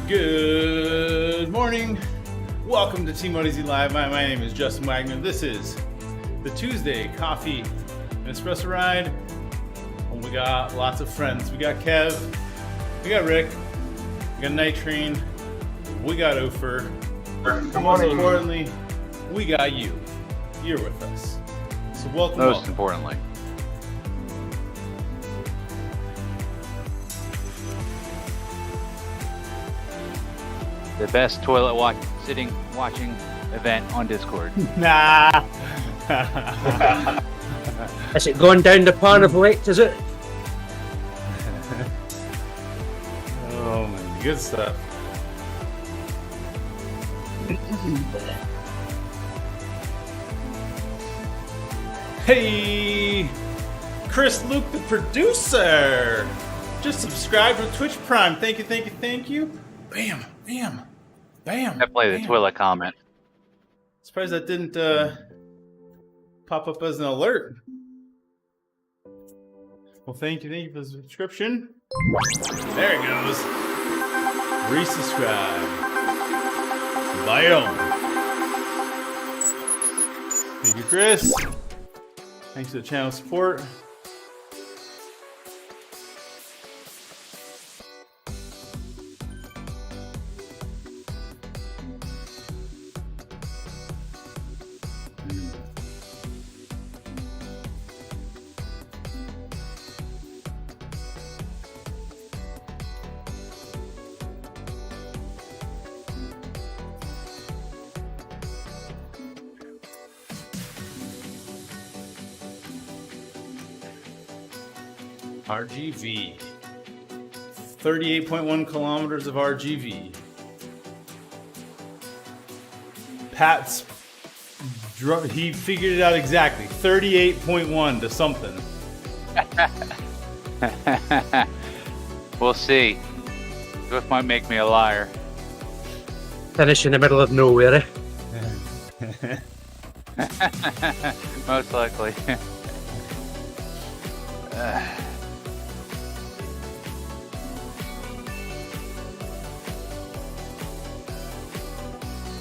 Good morning. Welcome to TeamODZ Live. My name is Justin Wagner. This is the Tuesday coffee and espresso ride. And we got lots of friends. We got Kev, we got Rick, we got Night Train, we got Ofer. Most importantly, we got you. You're with us. So welcome. Most importantly. The best toilet watching event on Discord. Nah. Is it going down the pan of late, is it? Oh man, good stuff. Hey, Chris Luke, the producer, just subscribed to Twitch Prime. Thank you, thank you, thank you. Bam, bam, bam. Definitely the bam. toilet comment. Surprised that didn't pop up as an alert. Well, thank you for the subscription. There it goes. Resubscribe. Biome. Thank you, Chris. Thanks for the channel support. RGV. 38.1 kilometers of RGV. Pat's, he figured it out exactly. 38.1 to something. We'll see. Swift might make me a liar. Finish in the middle of nowhere, eh? Most likely.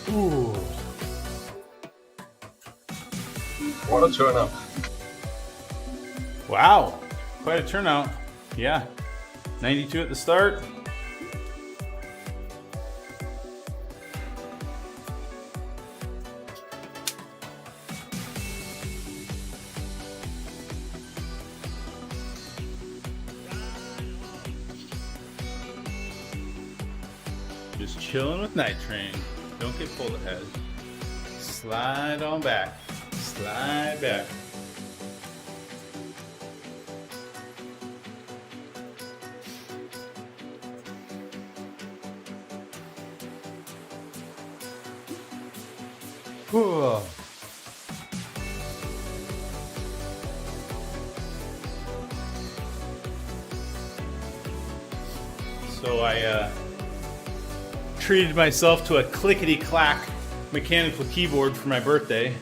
Ooh. What a turnout. Wow. Quite a turnout. Yeah. 92 at the start. Just chilling with Night Train. Don't get pulled ahead. Slide on back. Slide back. Whew. So I treated myself to a clickety-clack mechanical keyboard for my birthday.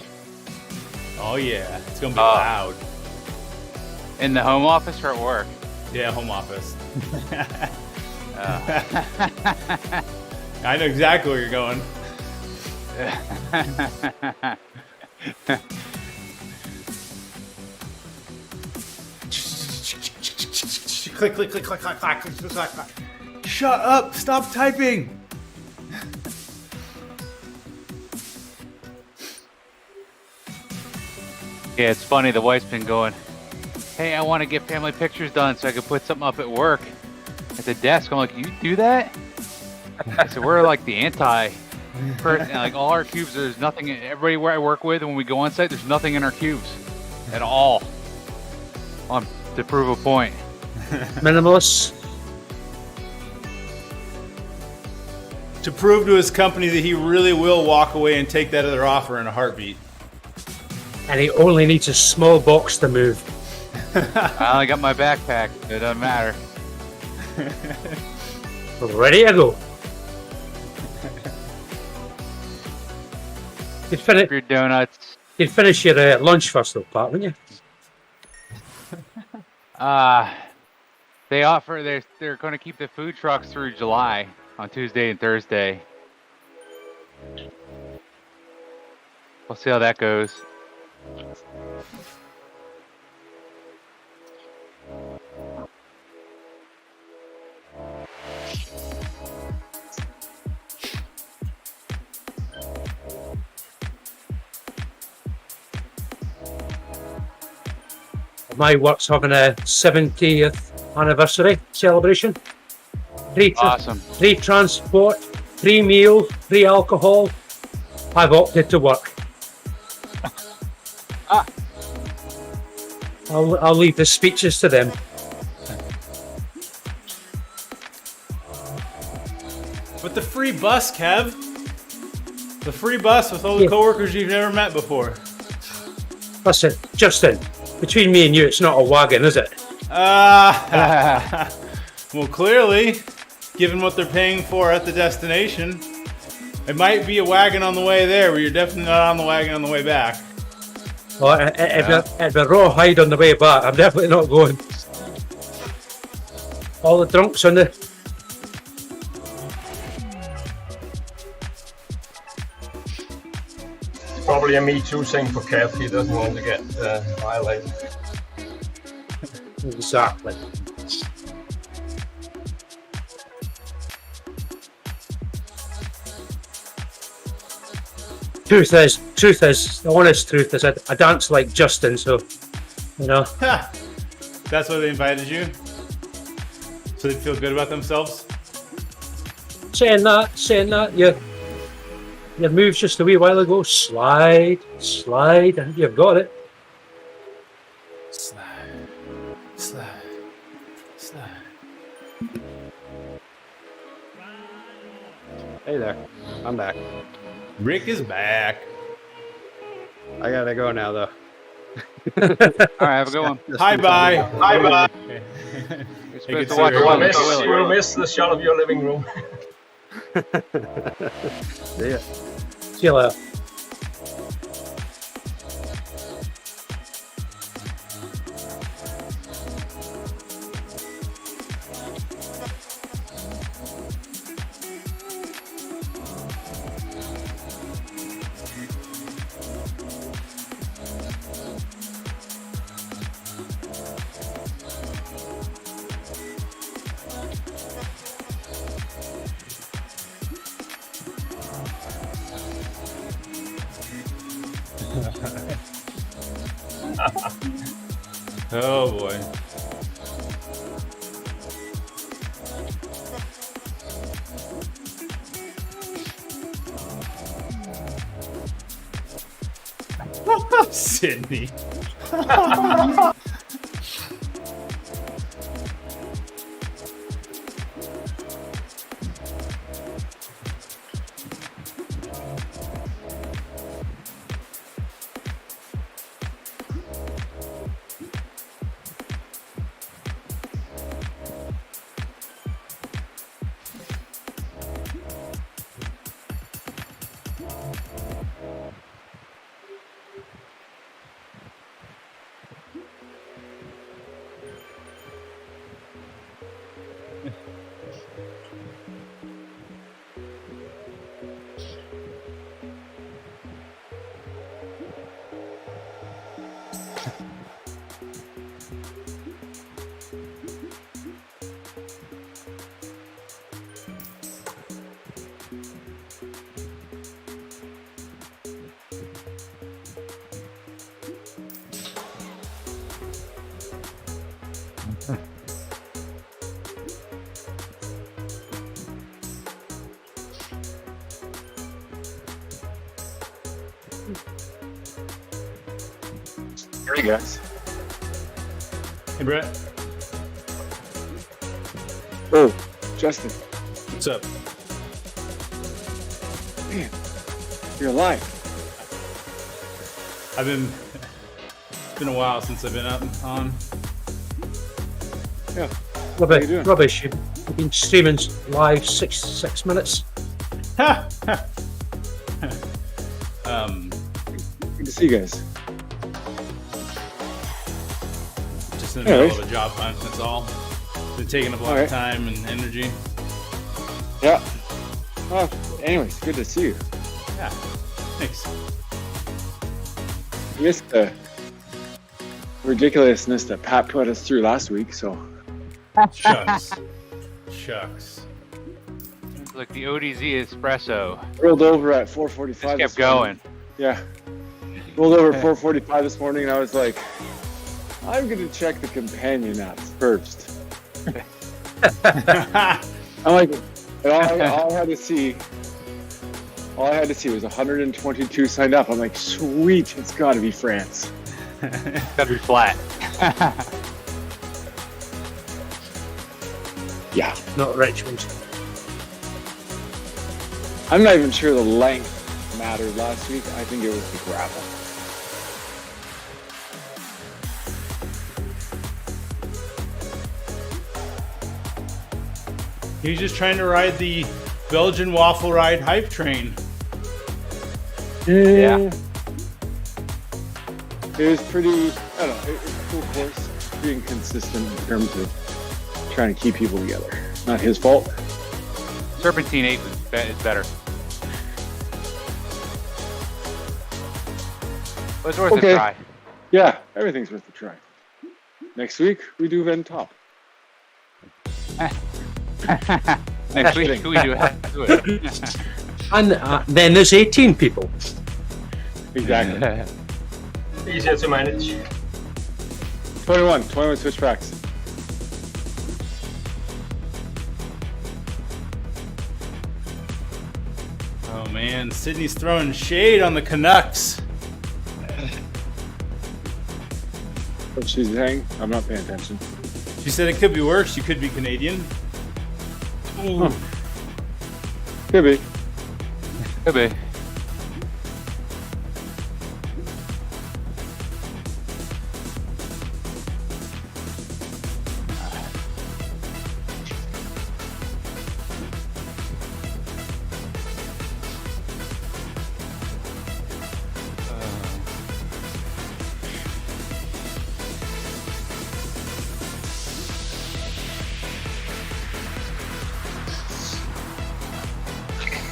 Oh yeah, it's gonna be loud. In the home office or at work? Yeah, home office. I know exactly where you're going. Click, click, click, click, click, click, click, click, click, click. Shut up! Stop typing! Yeah, it's funny. The wife's been going, hey, I want to get family pictures done so I can put something up at work. At the desk, I'm like, you do that? I said, we're like the anti-person. Like all our cubes, there's nothing, everybody where I work with, and when we go on site, there's nothing in our cubes at all. To prove a point. Minimalists. To prove to his company that he really will walk away and take that other offer in a heartbeat. And he only needs a small box to move. I only got my backpack. It doesn't matter. Ready to go. Your donuts. You'd finish your lunch first though, Pat, wouldn't you? They offer, they're going to keep the food trucks through July. on Tuesday and Thursday. We'll see how that goes. My work's having a 70th anniversary celebration. Awesome. Free transport, free meal, free alcohol. I've opted to work. I'll leave the speeches to them. But the free bus, Kev. The free bus with all the coworkers you've never met before. Listen, Justin, between me and you, it's not a wagon, is it? Well, clearly, given what they're paying for at the destination, it might be a wagon on the way there, but you're definitely not on the wagon on the way back. Well, if the rawhide on the way back, I'm definitely not going. All the drunks on the... Probably a Me Too thing for Kev. He doesn't want to get violated. Exactly. Truth is, the honest truth is, I dance like Justin, so, you know. That's why they invited you? So they feel good about themselves? Saying that, your moves just a wee while ago, slide, and you've got it. Slide. Hey there, I'm back. Rick is back. I gotta go now, though. All right, have a good one. Hi, bye. Hi, bye. You're Hey, good supposed to watch to see you. one. We'll miss the shot of your living room. See ya. See you later. Oh boy. Sydney. Hey guys. Hey, Brett. Oh, Justin, What's up? man, you're alive. It's been a while since I've been up on. Yeah. How you doing? Rubbish. You've been streaming live six minutes. Good to see you guys. Just in the middle Anyways. of a job hunt, that's all. Been taking up a lot Alright. of time and energy. Yeah. Oh, anyways, good to see you. Yeah. Thanks. Missed the ridiculousness that Pat put us through last week, so. Shucks. Shucks. It's like the ODZ Espresso. Rolled over at 4:45. Just kept going. Yeah. Rolled over at 4:45 this morning, and I was like, I'm going to check the companion apps first. I'm like, and all I had to see was 122 signed up. I'm like, sweet, it's got to be France. Gotta be flat. Yeah. Not Richmond. I'm not even sure the length mattered last week. I think it was the gravel. He's just trying to ride the Belgian waffle ride hype train. Yeah. It was pretty, I don't know, it was a cool course. Being consistent in terms of trying to keep people together. Not his fault. Serpentine 8 is better. But it's worth Okay. a try. Yeah, everything's worth a try. Next week, we do Ven Top. Next week we do it. And then there's 18 people. Exactly. Easier to manage. 21 switchbacks. Oh man, Sydney's throwing shade on the Canucks. What she's saying, I'm not paying attention. She said it could be worse. You could be Canadian. Ooh. Could be. Could be.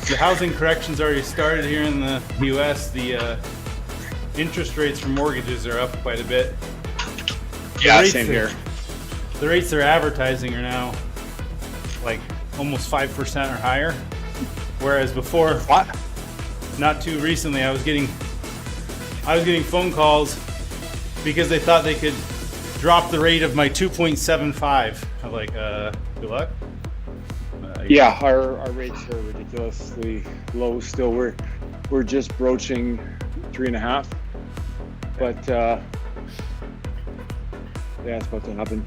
The housing correction's already started here in the U.S. The interest rates for mortgages are up quite a bit. Yeah, same here. The rates they're advertising are now like almost 5% or higher, whereas before, What? not too recently, I was getting phone calls because they thought they could drop the rate of my 2.75. I'm like, good luck. Yeah, our rates are ridiculously low still. We're just broaching 3.5. But yeah, it's about to happen.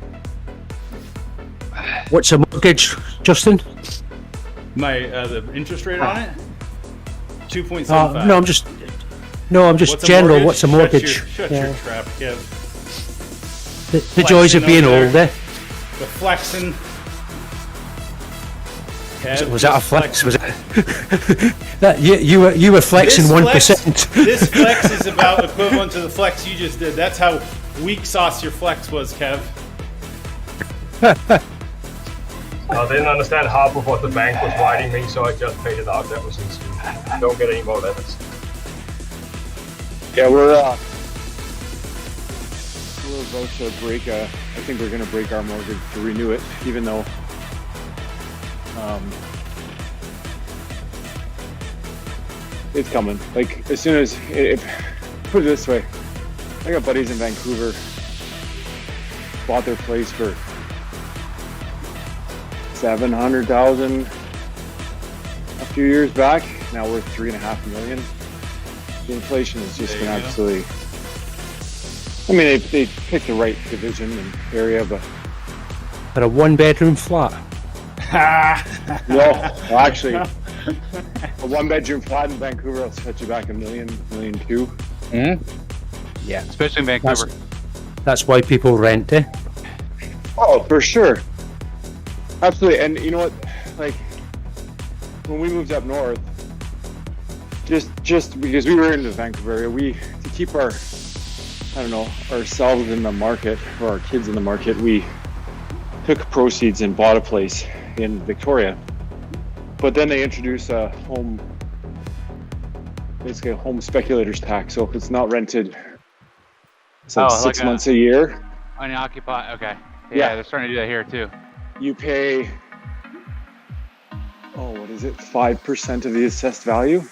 What's a mortgage, Justin? My the interest rate on it, 2.75. No, I'm just What's a general. mortgage? What's a mortgage? Shut your trap, Kev. The joys of Flexing being over old, there. eh? The flexing. Kev, Was that a just flex? Was it? That you were flexing 1%. This flex is about equivalent to the flex you just did. That's how weak sauce your flex was, Kev. I didn't understand half of what the bank was writing me, so I just paid it out. That was easy. Don't get any more letters. Yeah, we're about to break I think we're gonna break our mortgage to renew it, even though it's coming. Like as soon as put it this way, I got buddies in Vancouver bought their place for $700,000 a few years back. Now we're $3.5 million. The inflation has just been absolutely. I mean, they picked the right division and area, but For a 1-bedroom flat. no, well, actually, a 1-bedroom flat in Vancouver will set you back $1 million, $1.2 million. Yeah. Especially in Vancouver. That's why people rent, eh? Oh, for sure. Absolutely. And you know what? Like, when we moved up north, just because we were in the Vancouver area, to keep ourselves in the market, or our kids in the market, we took proceeds and bought a place in Victoria. But then they introduce a basically a home speculator's tax. So if it's not rented, it's like 6 months a year. Unoccupied. Okay. Yeah, they're starting to do that here too. You pay, what is it? 5% of the assessed value.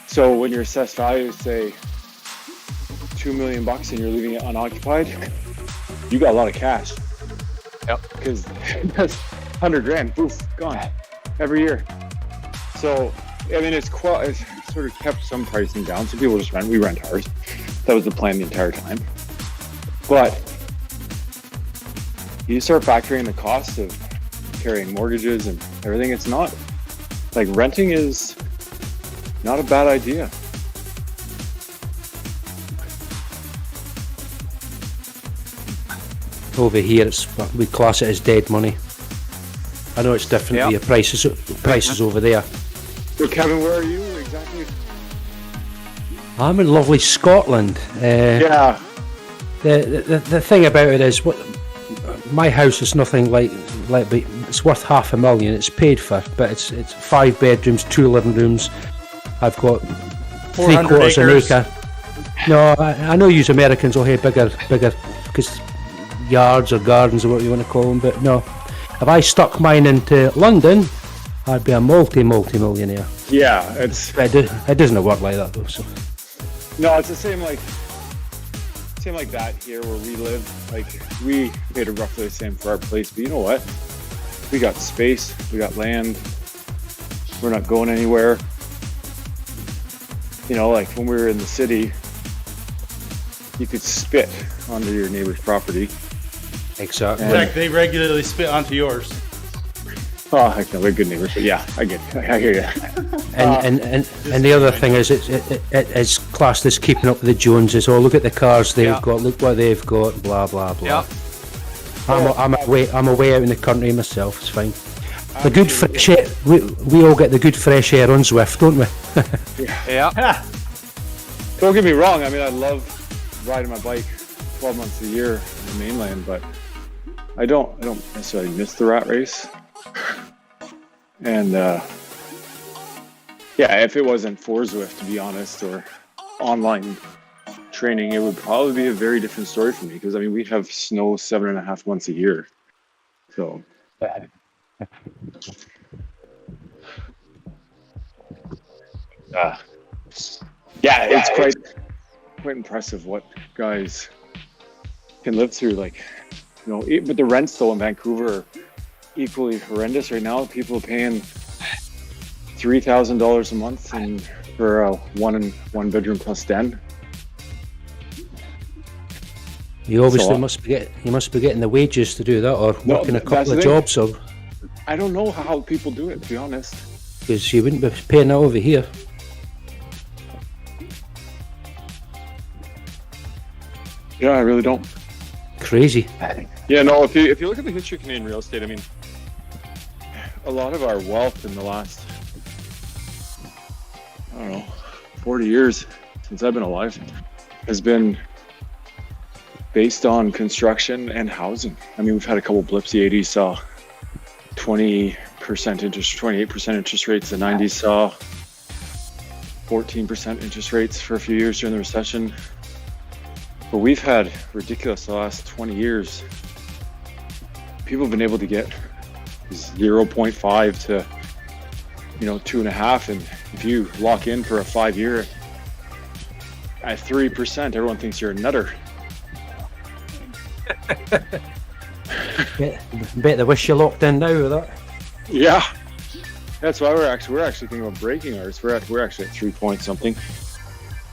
So when your assessed value is say $2 million and you're leaving it unoccupied, you got a lot of cash. Yep. Because that's 100 grand, poof, gone every year. So I mean, it's sort of kept some pricing down. Some people just rent. We rent ours. That was the plan the entire time. But you start factoring the cost of carrying mortgages and everything. It's not like renting is not a bad idea. Over here, we class it as dead money. I know it's different to your prices over there. So Kevin, where are you exactly? I'm in lovely Scotland. Yeah. The thing about it is, my house is nothing like it's worth $500,000. It's paid for, but it's 5 bedrooms, 2 living rooms. I've got 3/4 an acre. No, I know you Americans will have bigger, because yards or gardens or what you want to call them. But no, if I stuck mine into London, I'd be a multi-millionaire. Yeah, it doesn't work like that though. So no, it's the same like that here where we live. Like we paid roughly the same for our place, but you know what? We got space, we got land. We're not going anywhere. You know, like when we were in the city, you could spit onto your neighbor's property. exactly. In fact, they regularly spit onto yours. Oh, heck no, we're good neighbors, but yeah, I get it. I hear you. And the other thing is, it's classed as keeping up with the Joneses. Oh, look at the cars they've got. Look what they've got. Blah blah blah. I'm away out in the country myself. It's fine. The good fresh air. We all get the good fresh air on Zwift, don't we? Yeah. Don't get me wrong. I mean, I love riding my bike 12 months a year in the mainland, but I don't necessarily miss the rat race. And if it wasn't for Zwift, to be honest, or online training, it would probably be a very different story for me, because I mean, we have snow 7.5 months a year. So it's quite impressive what guys can live through. Like, you know, but the rents though in Vancouver are equally horrendous right now. People are paying $3,000 a month and for a one bedroom plus den. You obviously must be getting the wages to do that, or working a couple of jobs, or I don't know how people do it, to be honest. Because you wouldn't be paying that over here. Yeah, I really don't. Crazy. Yeah, no. If you look at the history of Canadian real estate, I mean, a lot of our wealth in the last, 40 years since I've been alive has been based on construction and housing. I mean, we've had a couple blips. The 80s saw 28% interest rates. The 90s saw 14% interest rates for a few years during the recession. But we've had ridiculous the last 20 years. People have been able to get 0.5 to 2.5, and if you lock in for a 5-year at 3%, everyone thinks you're a nutter. Bet they wish you locked in now with that. Yeah, that's why we're actually thinking about breaking ours. We're actually at 3 point something.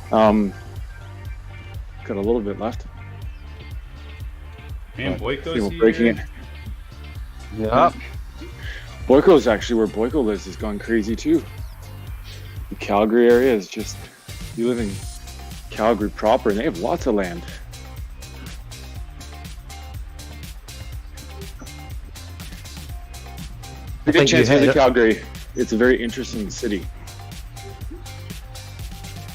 Got a little bit left. Man, Boyko's breaking it. Yeah. Boyko's actually where Boyko lives has gone crazy too. The Calgary area is just, you live in Calgary proper and they have lots of land. If you get a chance to visit Calgary, it's a very interesting city.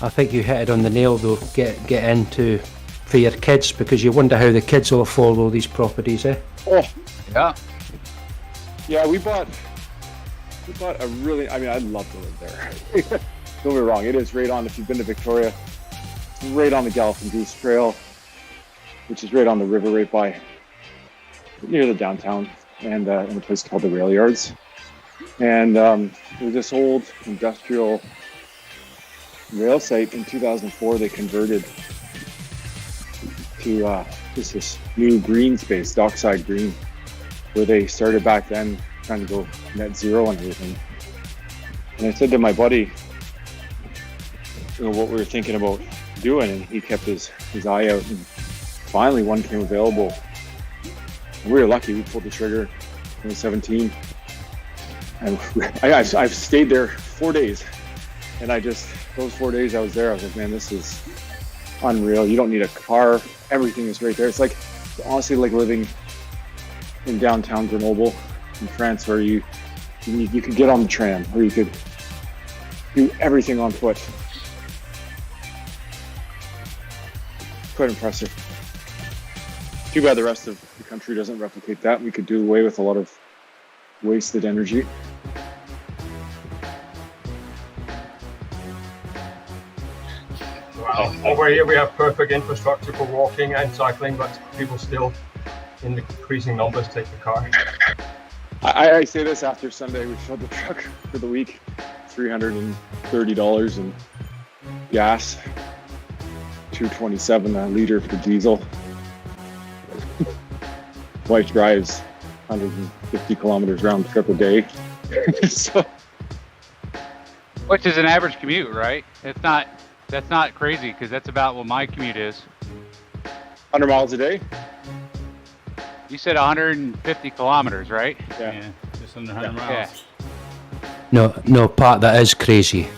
I think you hit it on the nail though, get into for your kids, because you wonder how the kids will afford all these properties, eh? Oh. Yeah. Yeah, we bought But I'd love to live there. Don't get me wrong, it is right on, if you've been to Victoria, it's right on the Galloping Goose Trail, which is right on the river, right by, near the downtown, and in a place called the Rail Yards. And there's this old industrial rail site. In 2004, they converted to this new green space, dockside green, where they started back then trying to go net zero and everything. And I said to my buddy, what we were thinking about doing, and he kept his eye out, and finally one came available. And we were lucky, we pulled the trigger in 2017. And I've stayed there 4 days, and those 4 days I was there, I was like, man, this is unreal. You don't need a car, everything is right there. It's like, honestly, like living in downtown Grenoble in France, where you could get on the tram, or you could do everything on foot. Quite impressive. Too bad the rest of the country doesn't replicate that. We could do away with a lot of wasted energy. Well, over here we have perfect infrastructure for walking and cycling, but people still, in increasing numbers, take the car. I say this after Sunday. We filled the truck for the week, $330 in gas, $2.27 a liter for diesel. Wife drives 150 kilometers round trip a day. So, Which is an average commute, right? That's not crazy, because that's about what my commute is. 100 miles a day? You said 150 kilometers, right? Yeah. Just under 100 miles. No, Pat, that is crazy.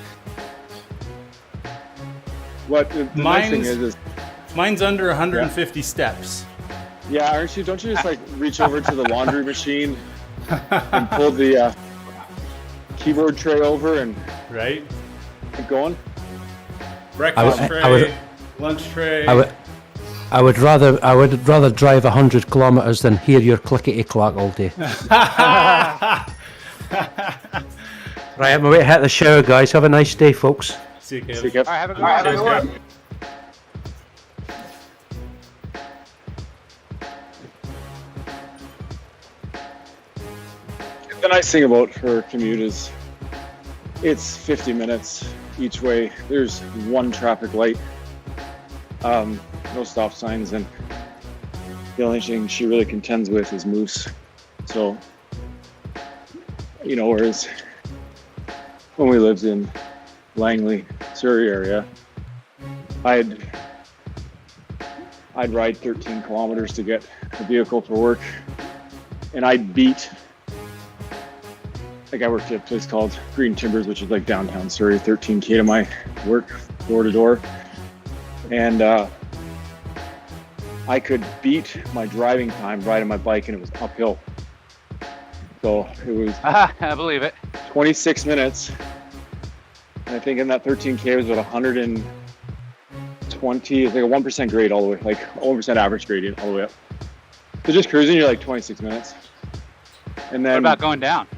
What the nice thing is Mine's under 150 steps. yeah, don't you just like reach over to the laundry machine and pull the keyboard tray over and Right? keep going? Breakfast tray, lunch tray. I would rather drive 100 kilometers than hear your clickety clack all day. Right, I'm away to hit the shower, guys. Have a nice day, folks. See you, Kev. See you, Kev. All right, have a good one. Cheers, Kev. The nice thing about her commute is it's 50 minutes each way. There's one traffic light, no stop signs, and the only thing she really contends with is moose. So, whereas when we lived in Langley, Surrey area, I'd ride 13 kilometers to get a vehicle for work, and I'd beat, like I worked at a place called Green Timbers, which is like downtown Surrey, 13K to my work, door to door. And I could beat my driving time riding my bike, and it was uphill. So it was I believe it. 26 minutes. And I think in that 13K it was about 120, it's like a 1% grade all the way, like 1% average gradient all the way up. So just cruising, you're like 26 minutes. And then, What about going down?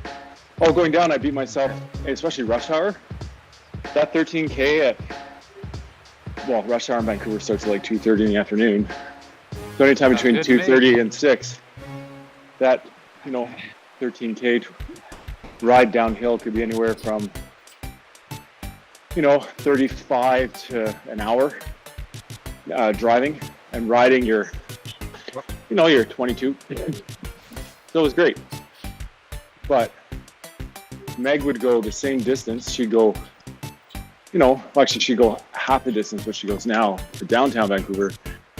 oh, going down, I beat myself, especially rush hour. That 13K rush hour in Vancouver starts at like 2:30 in the afternoon. So anytime between 2:30 and 6, that, 13K ride downhill could be anywhere from, 35 to an hour driving, and riding you're 22. So it was great. But Meg would go the same distance. She'd go, actually she'd go half the distance what she goes now to downtown Vancouver,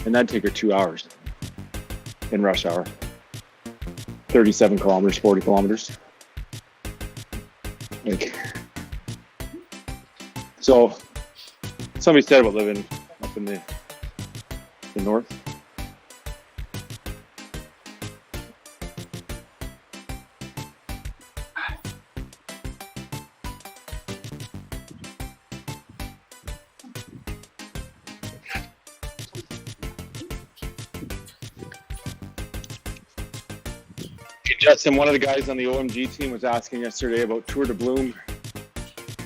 and that'd take her 2 hours in rush hour. 37 kilometers, 40 kilometers. So somebody said about living up in the north. Justin, one of the guys on the OMG team was asking yesterday about Tour de Bloom,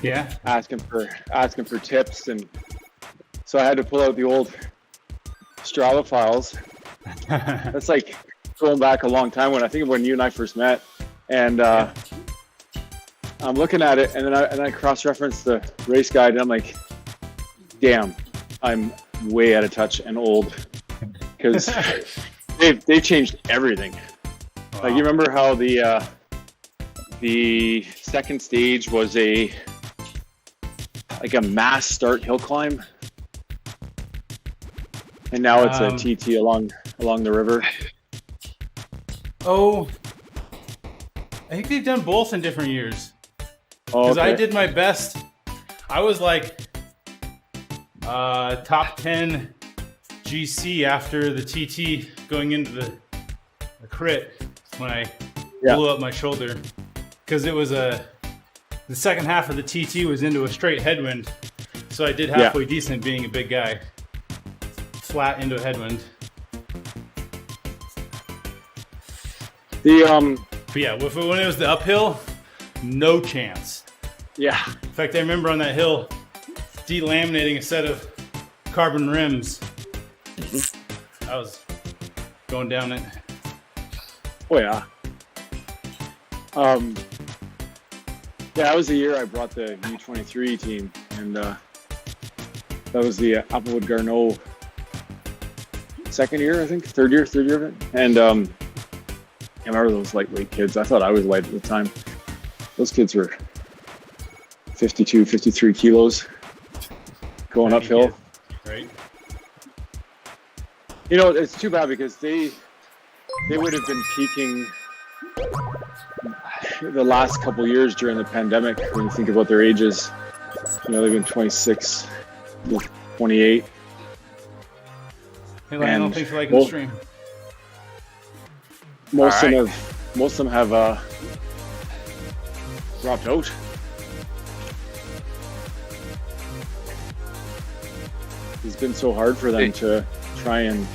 Yeah. asking for tips, and so I had to pull out the old Strava files. That's like going back a long time when you and I first met, and I'm looking at it, and then I cross-referenced the race guide, and I'm like, damn, I'm way out of touch and old, because they've changed everything. Wow. Like, you remember how the second stage was a mass start hill climb, and now it's a TT along the river. Oh, I think they've done both in different years. Oh, Because I okay. did my best. I was like top 10 GC after the TT going into the crit when I blew up my shoulder. Because it was the second half of the TT was into a straight headwind. So I did halfway decent being a big guy. Flat into a headwind. But yeah, when it was the uphill, no chance. Yeah. In fact, I remember on that hill delaminating a set of carbon rims. I was going down it. Oh yeah. That was the year I brought the U23 team, and that was the Applewood Garneau third year of it. And I remember those lightweight kids. I thought I was light at the time. Those kids were 52, 53 kilos going uphill. Right. You know, it's too bad because they would have been peaking the last couple years during the pandemic. When you think about their ages, you know, they've been 26, 28. Hey, Lionel, thanks for liking the stream. Most of them have dropped out. It's been so hard for them to try and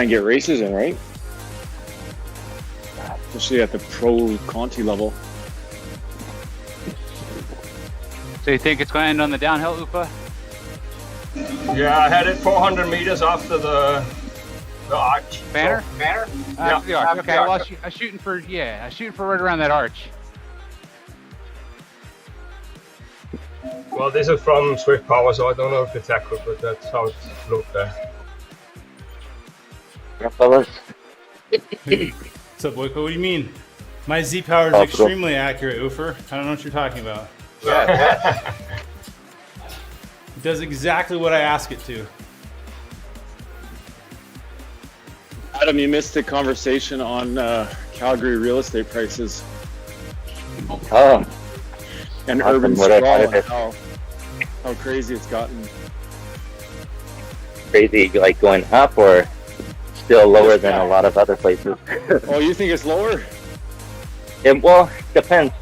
get races in, right? Especially at the pro Conti level. So you think it's going to end on the downhill, Ufa? Yeah, I had it 400 meters after the arch. Banner? So, Yeah. Yeah. The arch. Okay, well, arch. I'm shooting for right around that arch. Well, this is from Swift Power, so I don't know if it's accurate, but that's how it looked there. Yeah, fellas. What's up, Boyko? What do you mean? My Z power is extremely accurate, Ufer. I don't know what you're talking about. Yeah. It does exactly what I ask it to. Adam, you missed the conversation on Calgary real estate prices Oh, and Awesome. urban What I sprawl thought and of how crazy it's gotten. crazy, like going up or still lower than a lot of other places? Oh, you think it's lower? Well, depends.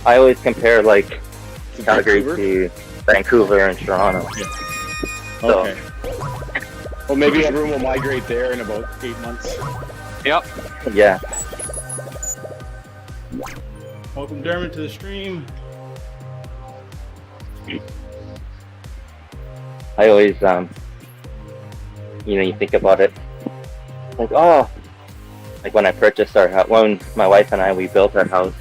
I always compare like To Calgary Vancouver? to Vancouver and Toronto. So, Okay. Well, maybe everyone will migrate there in about 8 months. Yep. yeah. Welcome, Dermot, to the stream. I always, you think about it, like, oh, like when I purchased our house, when my wife and we built our house,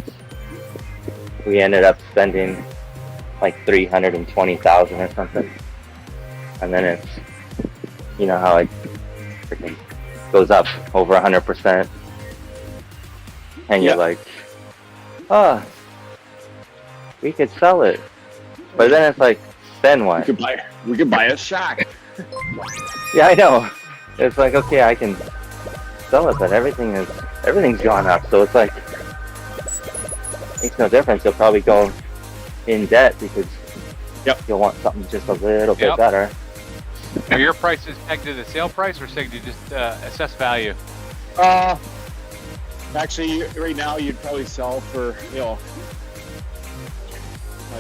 we ended up spending like $320,000 or something, and then it's, how it freaking goes up over 100%, and you're like, oh, we could sell it, but then it's like, then what? We could buy a shack. Yeah, I know. It's like, okay, I can sell it, but everything's gone up. So it's like, makes no difference. You'll probably go in debt because you'll want something just a little bit better. Are your prices pegged to the sale price or pegged to just assessed value? Actually, right now you'd probably sell for,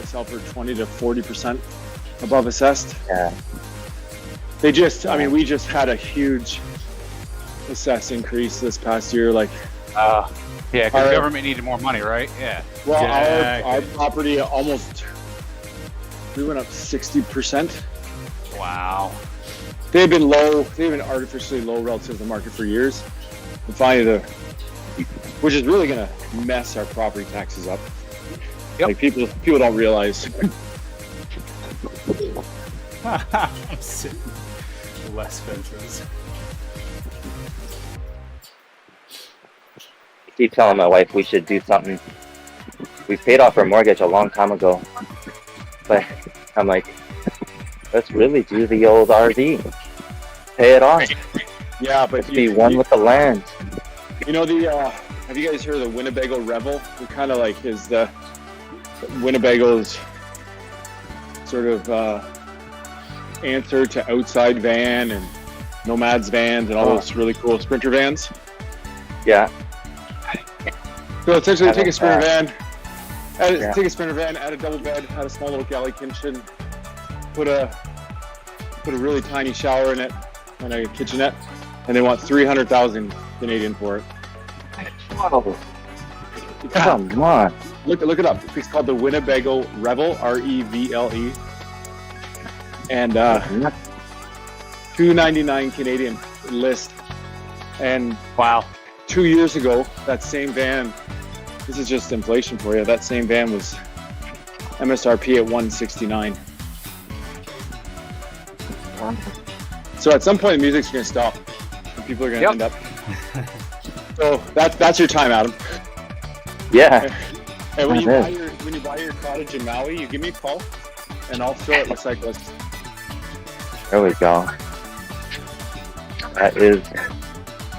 20 to 40% above assessed. Yeah. We just had a huge assessed increase this past year. Like, Yeah, because Our- the government needed more money, right? Yeah. well, Jack. our property we went up 60%. Wow. They've been low. They've been artificially low relative to the market for years. And finally, which is really going to mess our property taxes up. Yep. Like people don't realize. I'm sitting less fences. I keep telling my wife we should do something. We paid off our mortgage a long time ago, but I'm like, let's really do the old RV. Pay it off. Yeah, but Be one with the land. You know have you guys heard of the Winnebago Rebel? It kind of like is the Winnebago's sort of answer to Outside Van and Nomads vans and all those really cool Sprinter vans. Yeah. So essentially, take a haven't, Sprinter van, yeah. take a Sprinter van, add a double bed, add a small little galley kitchen, put a really tiny shower in it and a kitchenette, and they want 300,000 Canadian for it. Oh, come on. Look it up. It's called the Winnebago Rebel, REVLE, and $299 Canadian list. And Wow. 2 years ago, that same van. This is just inflation for you. That same van was MSRP at $169. So at some point, the music's going to stop, and people are going to end up. So that's your time, Adam. Yeah. And when you Okay. buy your cottage in Maui, you give me a call, and I'll throw it with cyclists. There we go. That is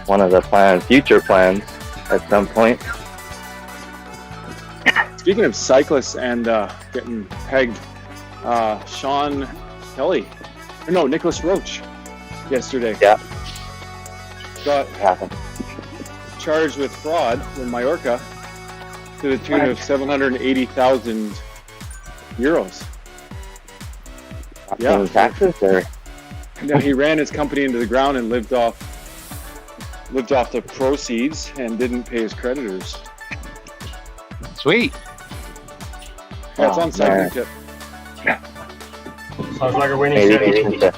one of the future plans at some point. Speaking of cyclists and getting pegged, Sean Kelly, or no, Nicholas Roach, yesterday Yeah. got Happened. charged with fraud in Mallorca to the tune of 780,000 euros. Yeah. Paying taxes or Now he ran his company into the ground and lived off the proceeds and didn't pay his creditors. Sweet. Yeah, it's Oh, on Cycling man. Tip. Sounds like a winning maybe strategy. he needs to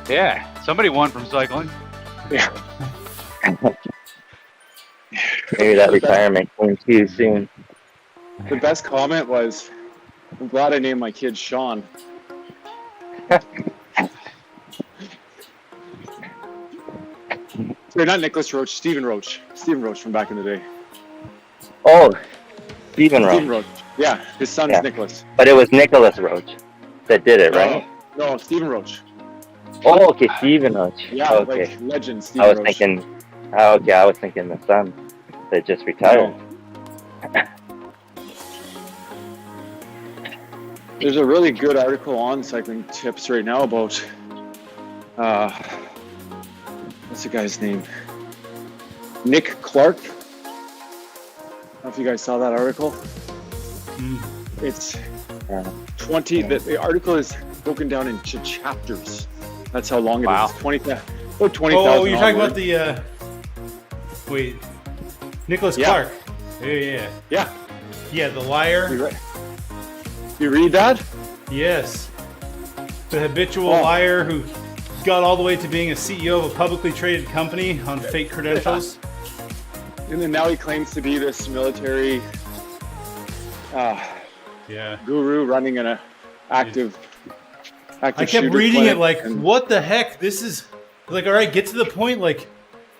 Yeah. Somebody won from cycling. Yeah. maybe that retirement came too soon. The best comment was, "I'm glad I named my kid Sean." Sorry, not Nicholas Roach, Stephen Roach. Stephen Roach from back in the day. Oh, Stephen Stephen Roach. Roach. Yeah, his son's Yeah. Nicholas. But it was Nicholas Roach that did it, right? No, Stephen Roach. Oh, okay, Stephen Roach. Yeah, Okay. like legend I Stephen was Roach. thinking, I was thinking the son that just retired. There's a really good article on Cycling Tips right now about what's the guy's name? Nick Clark. I don't know if you guys saw that article. It's 20. The article is broken down into chapters. That's how long it Wow. is. 20,000. About 20,000. Oh, you're talking words. about the wait, Nicholas Yeah. Clark. Yeah. Yeah. The liar. You read that? Yes. The habitual Oh. liar who got all the way to being a CEO of a publicly traded company on fake credentials. And then now he claims to be this military Yeah. guru running an active I kept shooter reading it clinic like, and- what the heck? This is like, all right, get to the point. Like,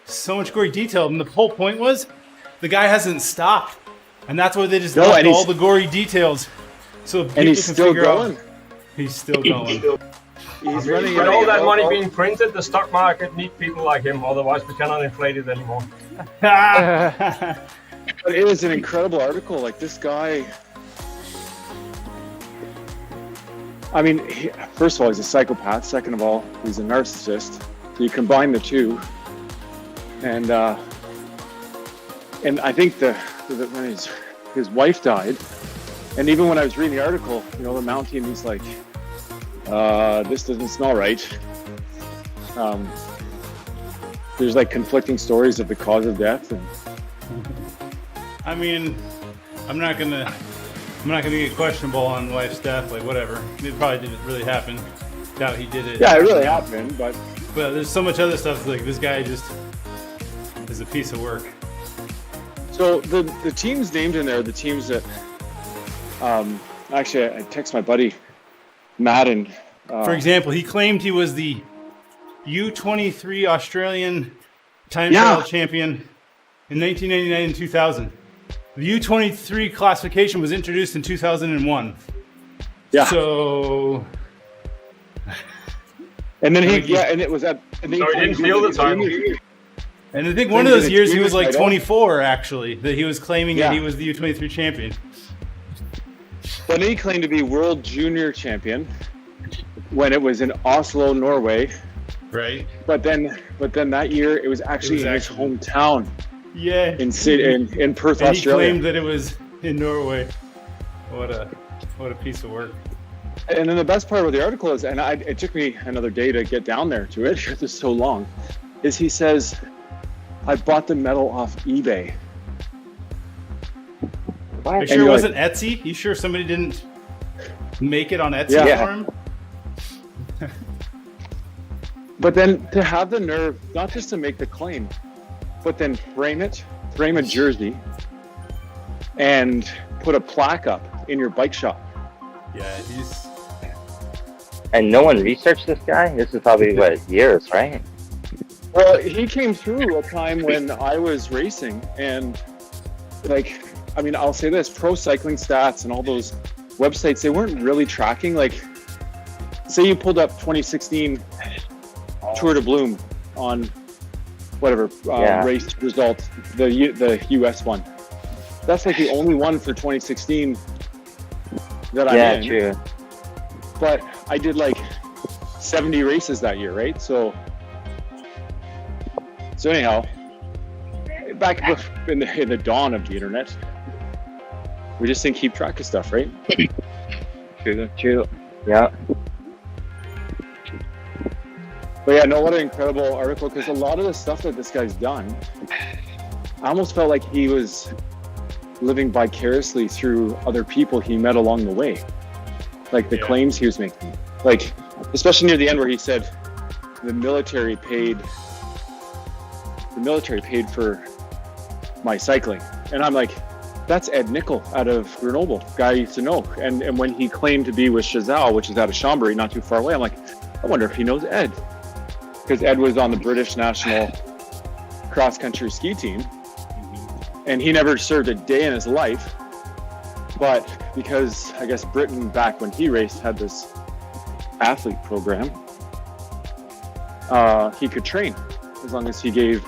so much gory detail. And the whole point was, the guy hasn't stopped, and that's why they just No, left and all he's- the gory details, so people and he's can still figure going. out. He's still going. He's running With it. all that money being printed, the stock market need people like him, otherwise we cannot inflate it anymore. But it is an incredible article. Like this guy. I mean, first of all, he's a psychopath. Second of all, he's a narcissist. So you combine the two, and I think when his wife died, and even when I was reading the article, the Mountie, he's like, "This doesn't smell right." there's like conflicting stories of the cause of death. And I mean, I'm not gonna get questionable on wife's death. Like whatever, it probably didn't really happen. Doubt he did it. yeah, it really happened, but There's so much other stuff. Like this guy just is a piece of work. so the teams named in there, the teams that actually I text my buddy Madden. For example, he claimed he was the U23 Australian time Yeah. trial champion in 1999 and 2000. The U23 classification was introduced in 2001. Yeah. So And then and it was at. And So he didn't feel the title. And I think one of those Did it years he give was a like title? 24, actually, that he was claiming that Yeah. he was the U23 champion. Then he claimed to be world junior champion when it was in Oslo, Norway. Right. But then that year it was actually in his hometown Yeah. in Perth, And he Australia. claimed that it was in Norway. What a piece of work. And then the best part of the article is, and it took me another day to get down there to it because it's so long, is he says, I bought the medal off eBay. Are you And sure it you're wasn't Etsy? You sure somebody didn't make it on Etsy Yeah. for him? But then to have the nerve, not just to make the claim, but then frame a jersey, and put a plaque up in your bike shop. Yeah, he's. And no one researched this guy? This is probably, years, right? Well, he came through a time when I was racing, and like, I mean, I'll say this: Pro Cycling Stats and all those websites, they weren't really tracking. Like, say you pulled up 2016 Tour de Bloom on whatever race results, the US one. That's like the only one for 2016 that I'm in. Yeah, true. But I did like 70 races that year, right? So anyhow, back in the dawn of the internet, we just didn't keep track of stuff, right? True. Yeah. But yeah, no, what an incredible article, because a lot of the stuff that this guy's done, I almost felt like he was living vicariously through other people he met along the way. Like the claims he was making. Like, especially near the end where he said the military paid for my cycling. And I'm like, that's Ed Nickel out of Grenoble, guy I used to know. And when he claimed to be with Chazal, which is out of Chambéry, not too far away, I'm like, I wonder if he knows Ed. Because Ed was on the British national cross-country ski team. And he never served a day in his life. But because I guess Britain, back when he raced, had this athlete program, he could train as long as he gave,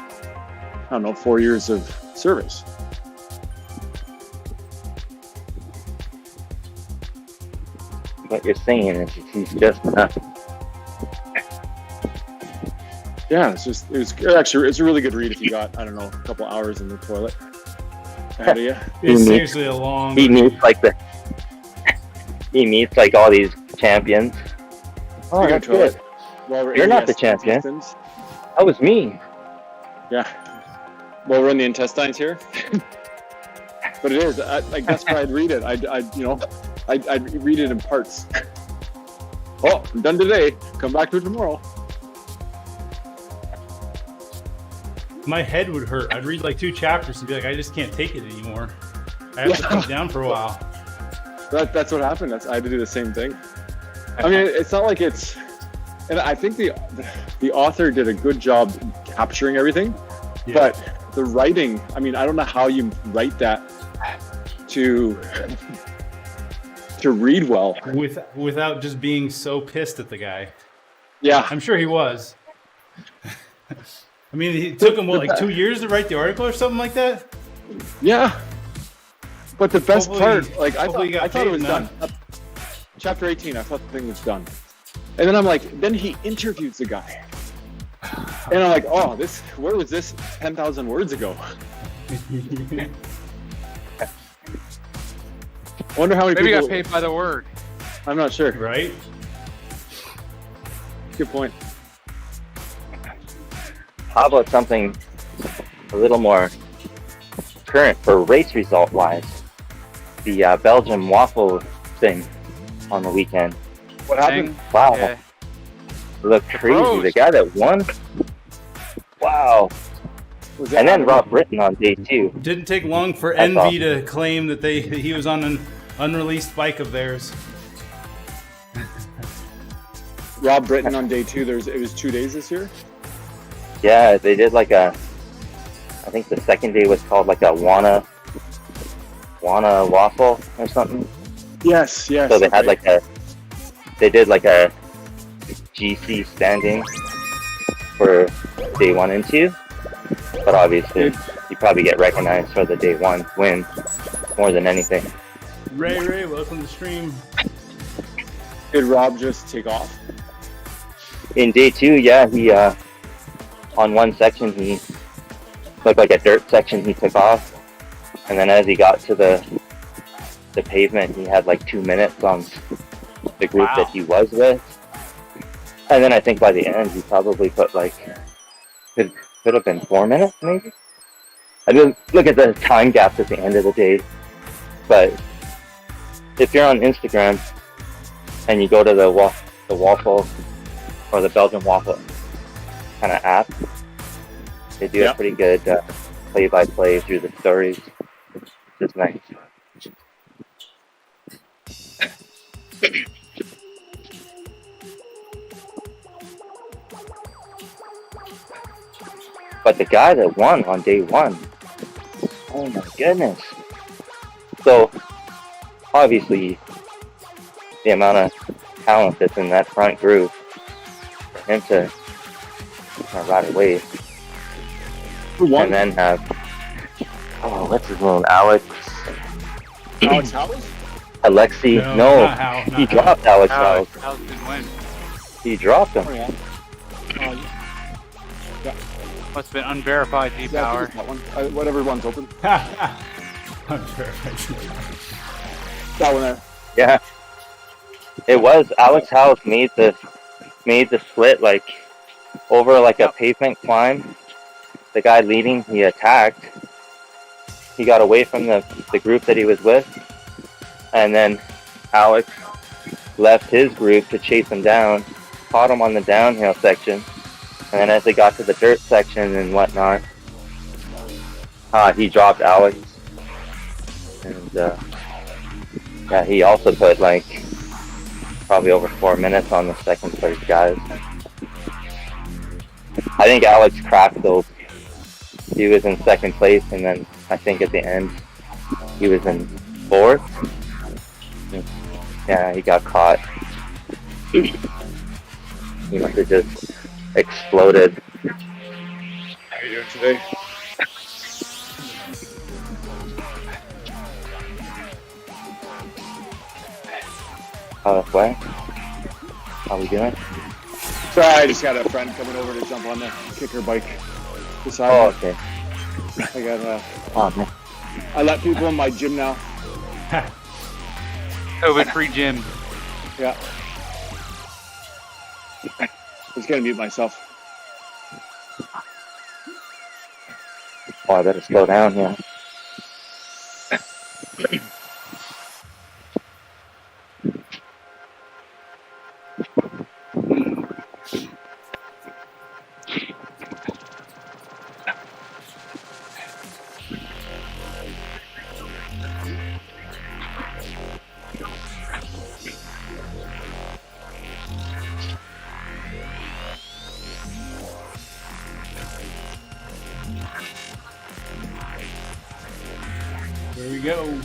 4 years of service. What you're saying is he's just nuts. Yeah, it's a really good read if you got, a couple hours in the toilet ahead of you. It's seriously a long. He meets like all these champions. Oh, that's good. You're not the champion. intestines. That was me. Yeah. Well, we're in the intestines here. But it is. That's why I'd read it. I'd read it in parts. Oh, I'm done today. Come back to it tomorrow. My head would hurt. I'd read like 2 chapters and be like, I just can't take it anymore. I have to put it down for a while. That's what happened. I had to do the same thing. I mean, it's not like it's, and I think the author did a good job capturing everything, but the writing, I mean, I don't know how you write that to read well. Without just being so pissed at the guy. Yeah. I'm sure he was. I mean, it took him, 2 years to write the article or something like that? Yeah. But the best part, I thought it was done. done. Chapter 18, I thought the thing was done. And then I'm like, then he interviews the guy. And I'm like, oh, where was this 10,000 words ago? I wonder how many Maybe people... got paid by the word. I'm not sure. Right? Good point. how about something a little more current for race result wise? The Belgian waffle thing on the weekend. What happened? Thing. Wow, Yeah. looked crazy. pros. The guy that won. Wow. Was that And then Adam? Rob Britton on day 2. Didn't take long for That's Envy to claim that he was on an unreleased bike of theirs. Rob Britton on day 2. It was 2 days this year. Yeah, they did like I think the second day was called like a Wana waffle or something. Yes. So they had they did like a GC standing for day 1 and 2. But obviously, you probably get recognized for the day 1 win more than anything. Ray, welcome to the stream. Did Rob just take off? In day 2, yeah, he on one section he looked like a dirt section. He took off, and then as he got to the pavement, he had like 2 minutes on the group Wow. that he was with. And then I think by the end, he probably put like could have been 4 minutes maybe. I didn't look at the time gaps at the end of the day, but if you're on Instagram and you go to the waffle or the Belgian waffle kind of app, they do a pretty good play-by-play through the stories. It's just nice. But the guy that won on day 1, oh my goodness. So, obviously, the amount of talent that's in that front group, for him to ride away. Who won? And then have, what's his name? Alex Howes? Alexi. No, No, not Hal, not he Hal. dropped Alex Howes. How's didn't win? He dropped him. Oh, yeah. Must have been unverified Yeah, I G-Power. think it's that one. Whatever one's open. I'm sure. That one there. Yeah. It was Alex Howes made the split like over like a pavement climb. The guy leading, he attacked. He got away from the group that he was with, and then Alex left his group to chase him down, caught him on the downhill section, and then as they got to the dirt section and whatnot, he dropped Alex. And yeah, he also put like probably over 4 minutes on the second place guys. I think Alex cracked those. He was in second place, and then I think at the end he was in 4th. Yeah, he got caught. He must have just exploded. How are you doing today? What? How we doing? Sorry, I just got a friend coming over to jump on the kicker bike beside Oh, me. okay. I got Oh, man. I let people in my gym now. COVID-free gym. Yeah. I was gonna mute myself. Oh, I better slow down here. Here we go.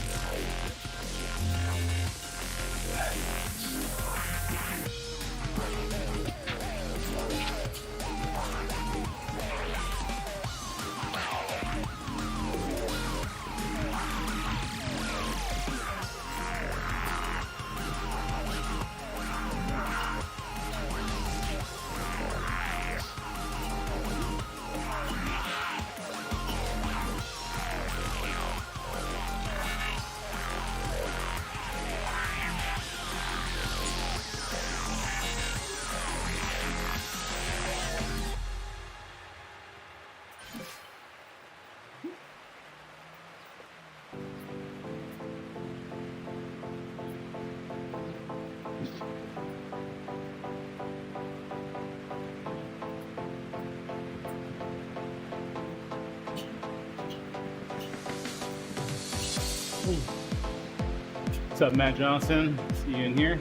What's up, Matt Johnson? See you in here.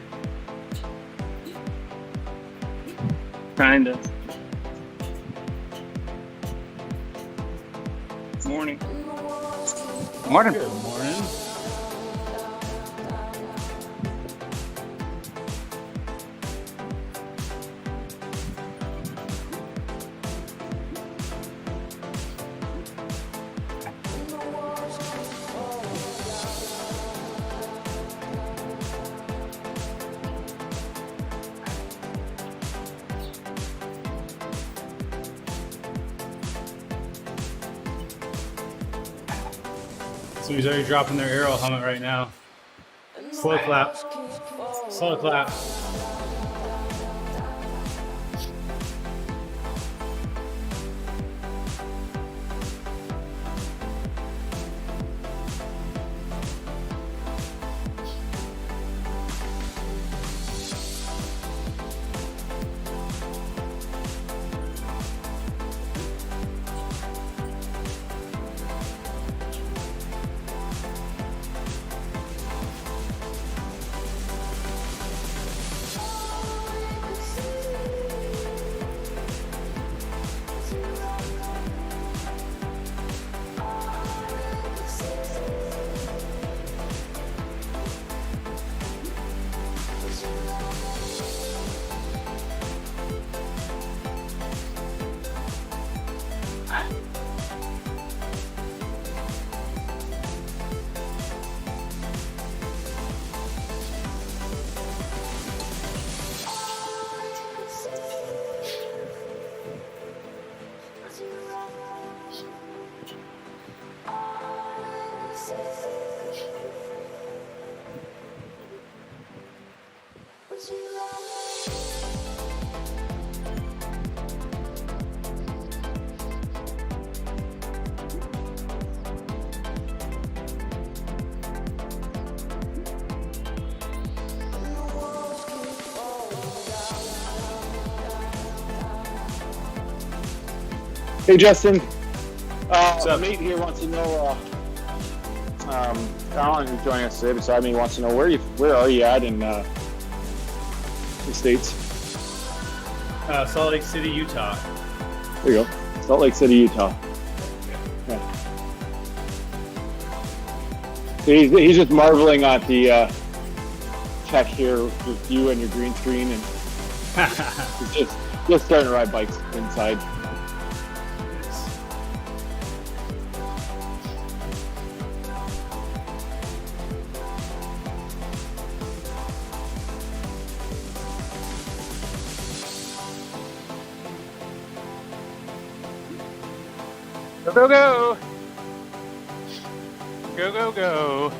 Kinda. Morning. Morning. Good morning. So he's already dropping their arrow helmet right now. Slow clap. Slow clap. Hey, Justin. up? Nate here wants to know. Alan, who's joining us today beside me, wants to know where are you at in the States? Salt Lake City, Utah. There you go. Salt Lake City, Utah. Yeah. He's just marveling at the check here with you and your green screen, and he's just starting to ride bikes inside. Go, go, go. Go, go, go.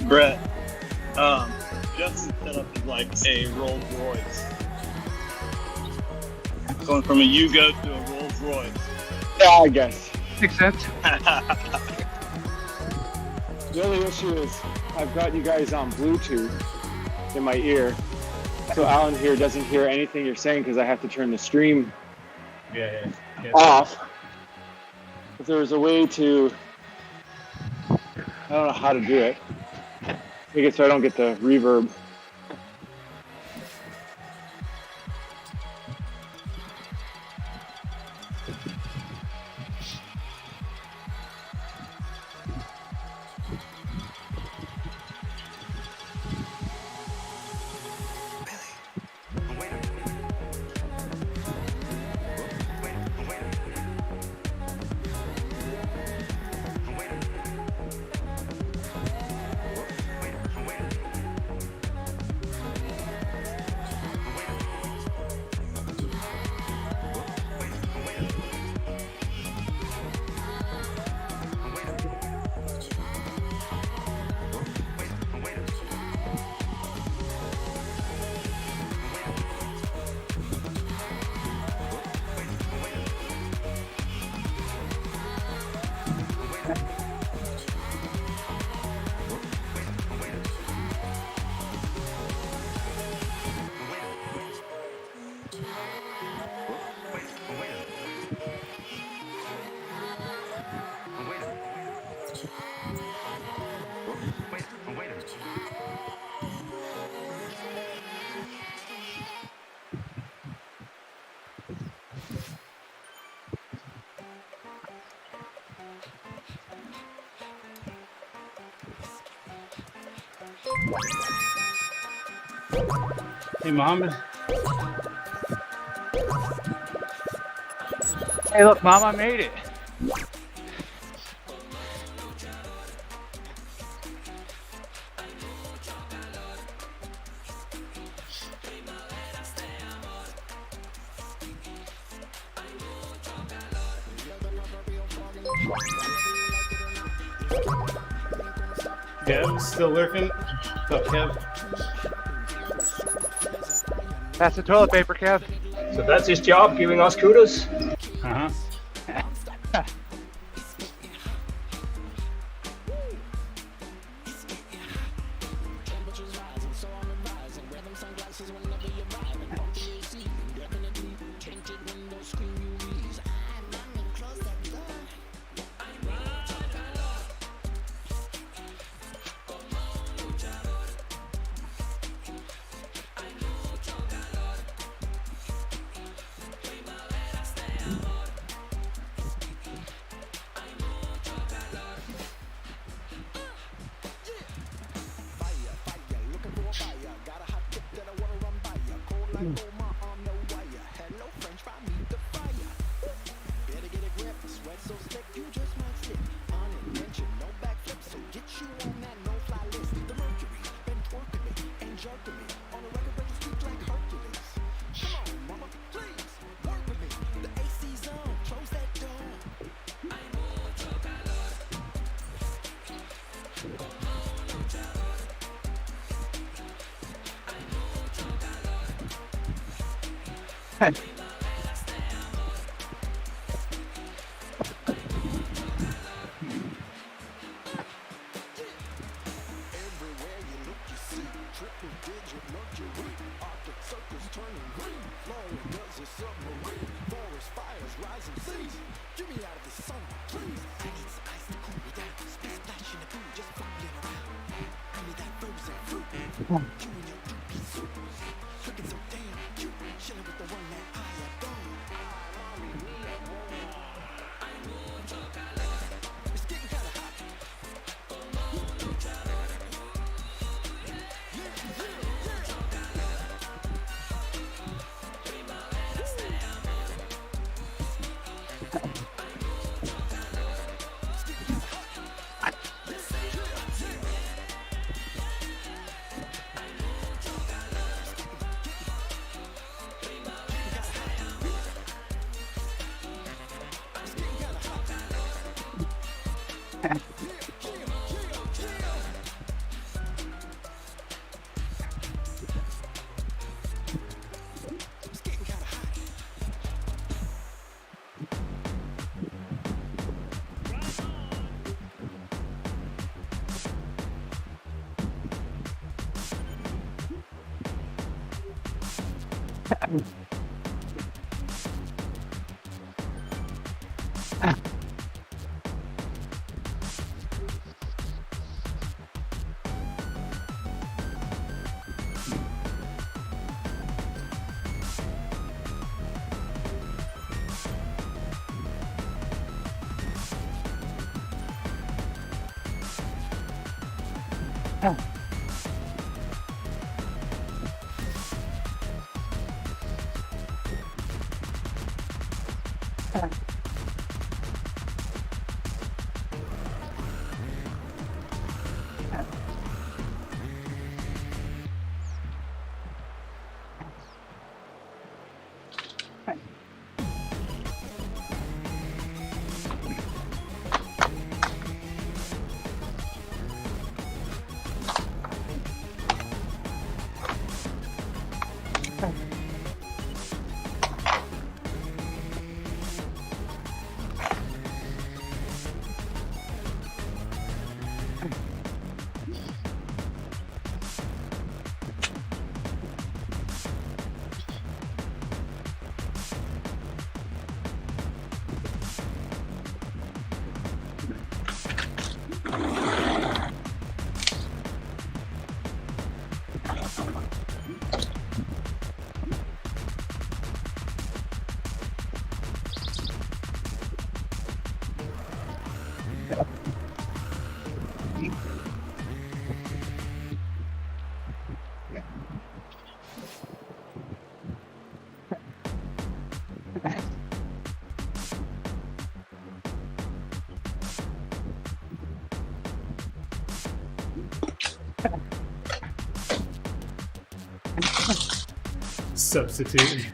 Brett, Justin set up like a Rolls Royce Going from a Yugo to a Rolls Royce. Yeah, I guess. Makes sense. The only issue is I've got you guys on Bluetooth in my ear, so Alan here doesn't hear anything you're saying because I have to turn the stream Yeah. off. If there was a way to, I don't know how to do it. Make it so I don't get the reverb. Hey, Mohammed. Hey, look, Mom, I made it. Kev, still lurking? What's up, Kev? Pass the toilet paper, Kev. So that's his job, giving us kudos. Uh-huh. Substitute.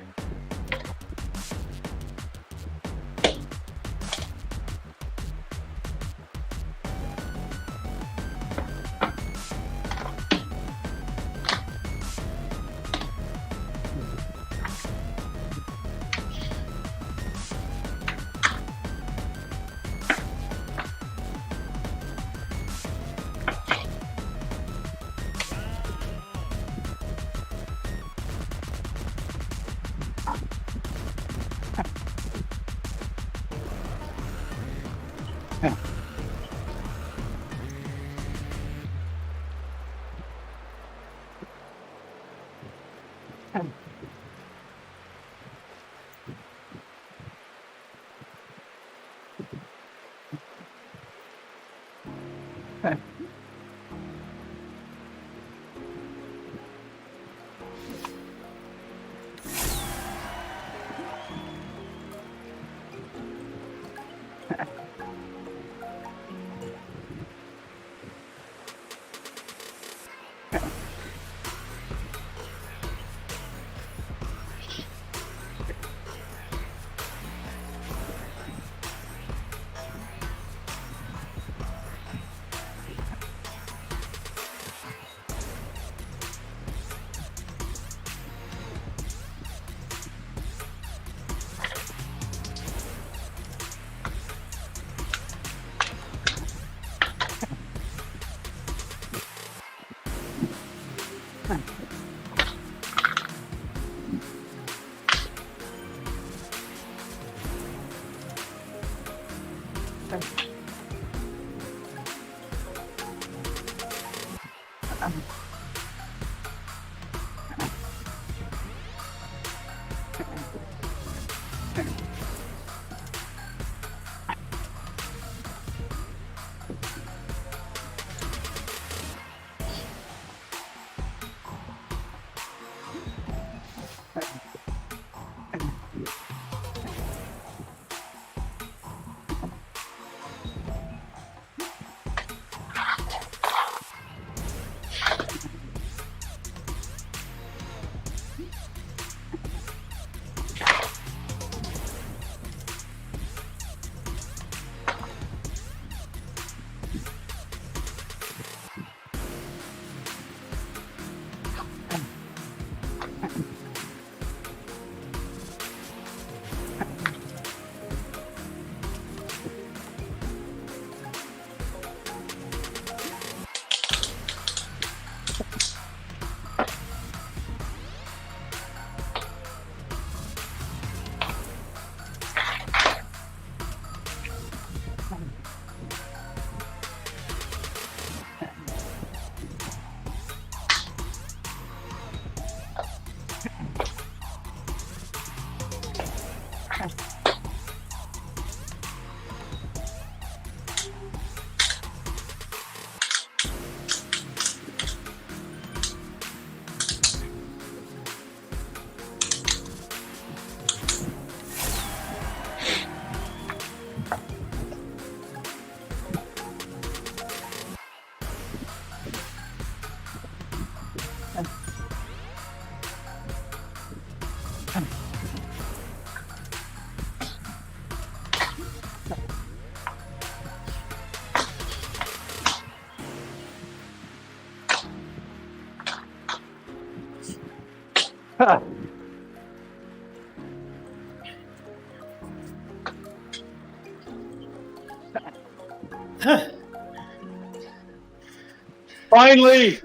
Finally!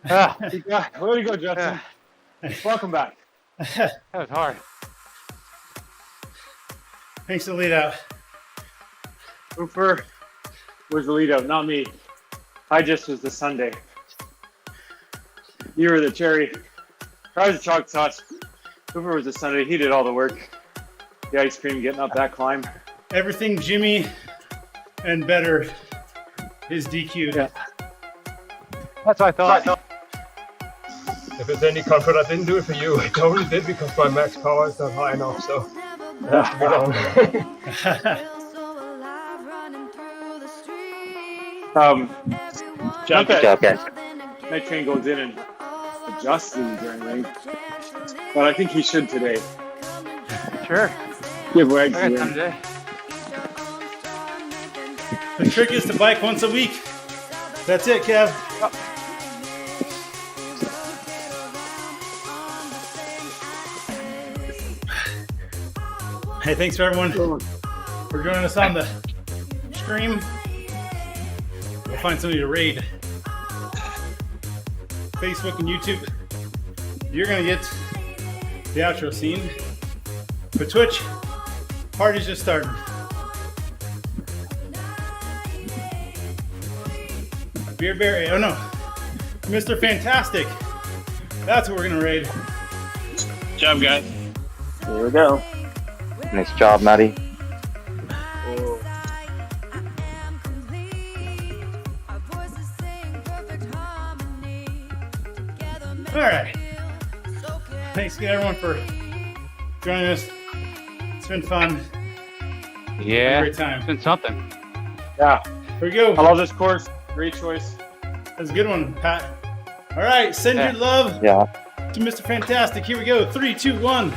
Ah, Yeah, way to go, Justin. Welcome back. that was hard. Thanks for the lead out. Hooper was the lead out, not me. I just was the Sunday. You were the cherry. I was the chocolate sauce. Hooper was the Sunday. He did all the work. The ice cream, getting up that climb. Everything Jimmy and better is DQ'd. Yeah. That's what I thought. If there's any comfort, I didn't do it for you. I only did because my max power is not high enough, so it has to be done. Not Good that job, guys. Night Train goes in and adjusts these or anything, but I think he should today. Sure. Give Wags I the got time win. today. The trick is to bike once a week. That's it, Kev. Hey, thanks for everyone for joining us on the stream. We'll find somebody to raid. Facebook and YouTube. You're gonna get the outro scene. For Twitch, party's just starting. Beer Bear, oh no, Mr. Fantastic. That's what we're gonna raid. Good job, guys. Here we go. Nice job, Maddie. All right. Thanks again, everyone, for joining us. It's been fun. Yeah. Great time. It's been something. Yeah, Here we go. I love this course. Great choice. That's a good one, Pat. All right, send your love Yeah. to Mr. Fantastic. Here we go. 3, 2, 1.